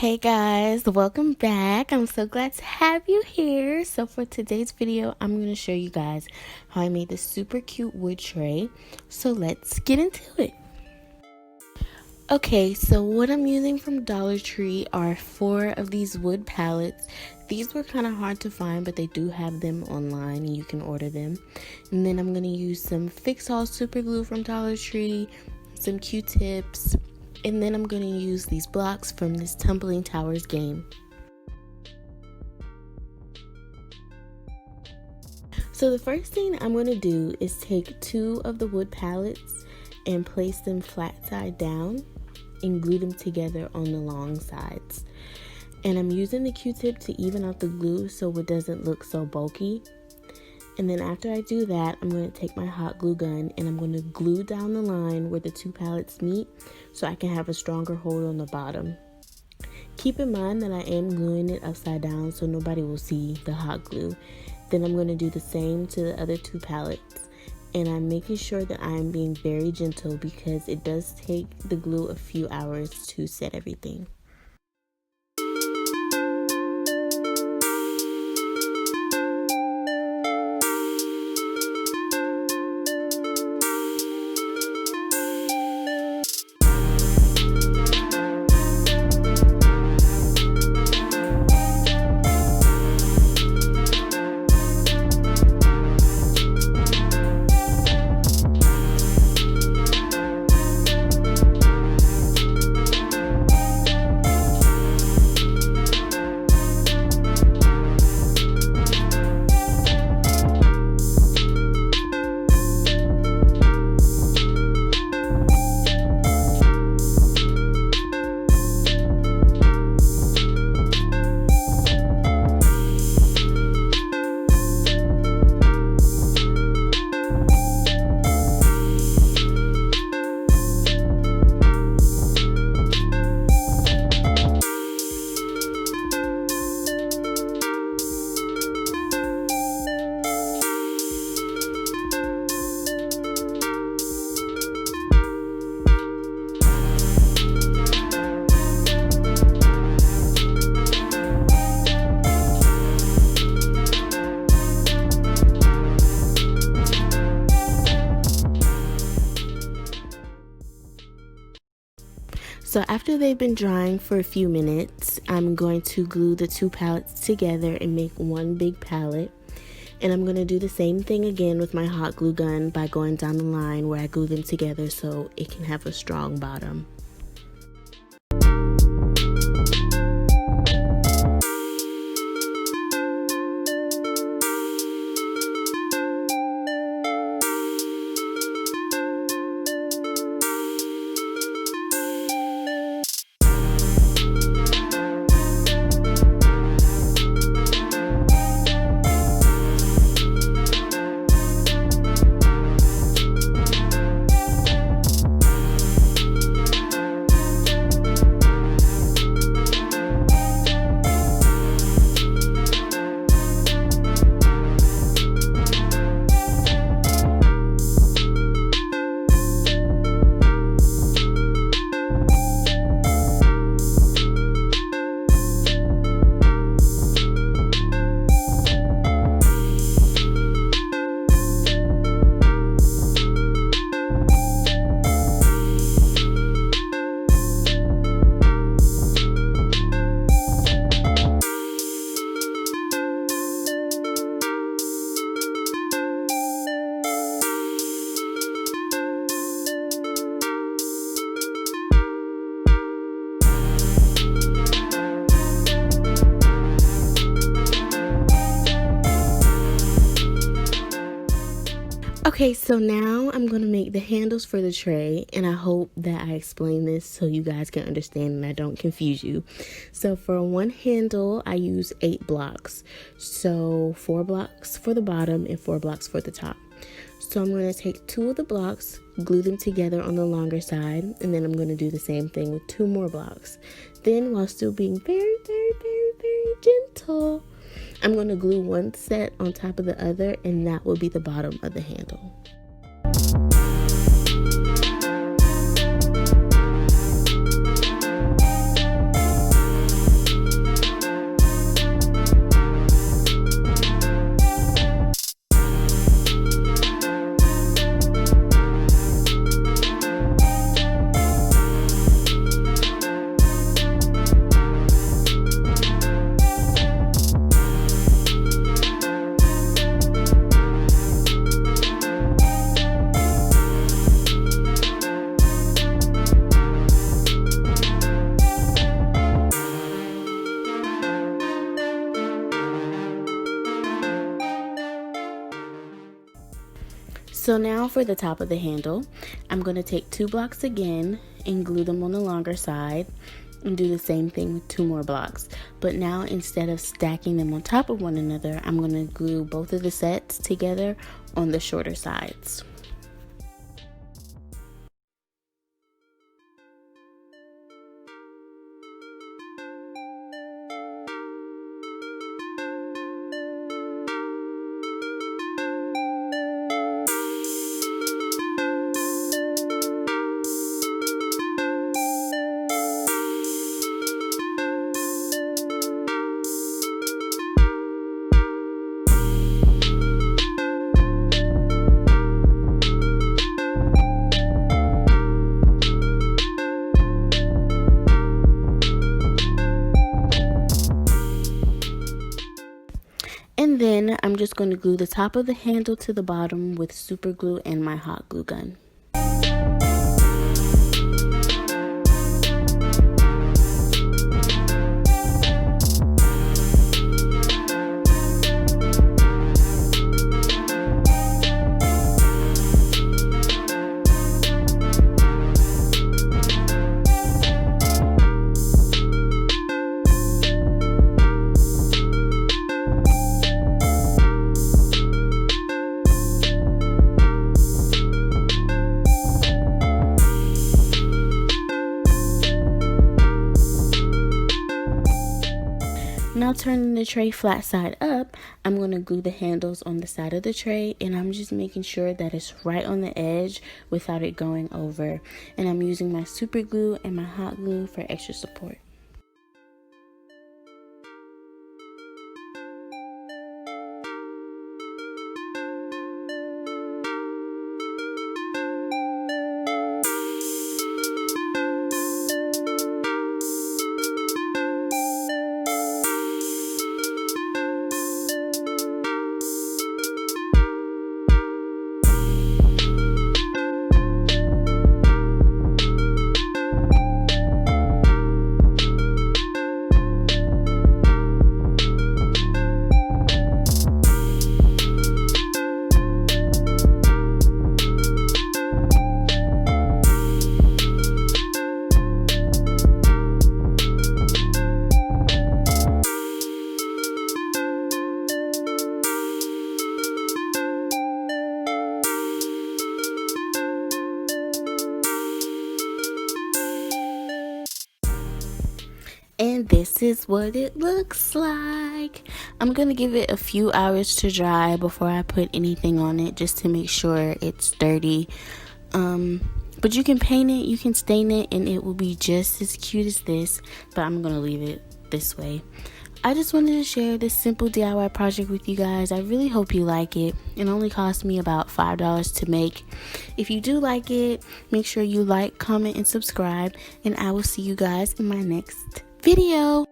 Hey guys, welcome back. I'm so glad to have you here. So for today's video, I'm going to show you guys how I made this super cute wood tray. So let's get into it. Okay, so what I'm using from Dollar Tree are 4 of these wood pallets. These were kind of hard to find, but they do have them online and you can order them. And then I'm going to use some Fix-All super glue from Dollar Tree, some Q-tips, and then I'm going to use these blocks from this Tumbling Towers game. So the first thing I'm going to do is take 2 of the wood pallets and place them flat side down and glue them together on the long sides. And I'm using the Q-tip to even out the glue so it doesn't look so bulky. And then after I do that, I'm going to take my hot glue gun and I'm going to glue down the line where the 2 pallets meet so I can have a stronger hold on the bottom. Keep in mind that I am gluing it upside down so nobody will see the hot glue. Then I'm going to do the same to the other 2 pallets. And I'm making sure that I'm being very gentle because it does take the glue a few hours to set everything. So after they've been drying for a few minutes, I'm going to glue the 2 pallets together and make one big pallet. And I'm going to do the same thing again with my hot glue gun by going down the line where I glue them together so it can have a strong bottom. Okay, so now I'm going to make the handles for the tray, and I hope that I explain this so you guys can understand and I don't confuse you. So for one handle, I use 8 blocks. So 4 blocks for the bottom and 4 blocks for the top. So I'm going to take 2 of the blocks, glue them together on the longer side, and then I'm going to do the same thing with 2 more blocks. Then, while still being very gentle, I'm going to glue one set on top of the other, and that will be the bottom of the handle. So now for the top of the handle, I'm going to take 2 blocks again and glue them on the longer side and do the same thing with 2 more blocks. But now instead of stacking them on top of one another, I'm going to glue both of the sets together on the shorter sides. And then I'm just going to glue the top of the handle to the bottom with super glue and my hot glue gun. Now turning the tray flat side up, I'm going to glue the handles on the side of the tray, and I'm just making sure that it's right on the edge without it going over. And I'm using my super glue and my hot glue for extra support. And this is what it looks like. I'm gonna give it a few hours to dry before I put anything on it, just to make sure it's sturdy. But you can paint it, you can stain it, and it will be just as cute as this. But I'm gonna leave it this way. I just wanted to share this simple DIY project with you guys. I really hope you like it. It only cost me about $5 to make. If you do like it, make sure you like, comment, and subscribe. And I will see you guys in my next video.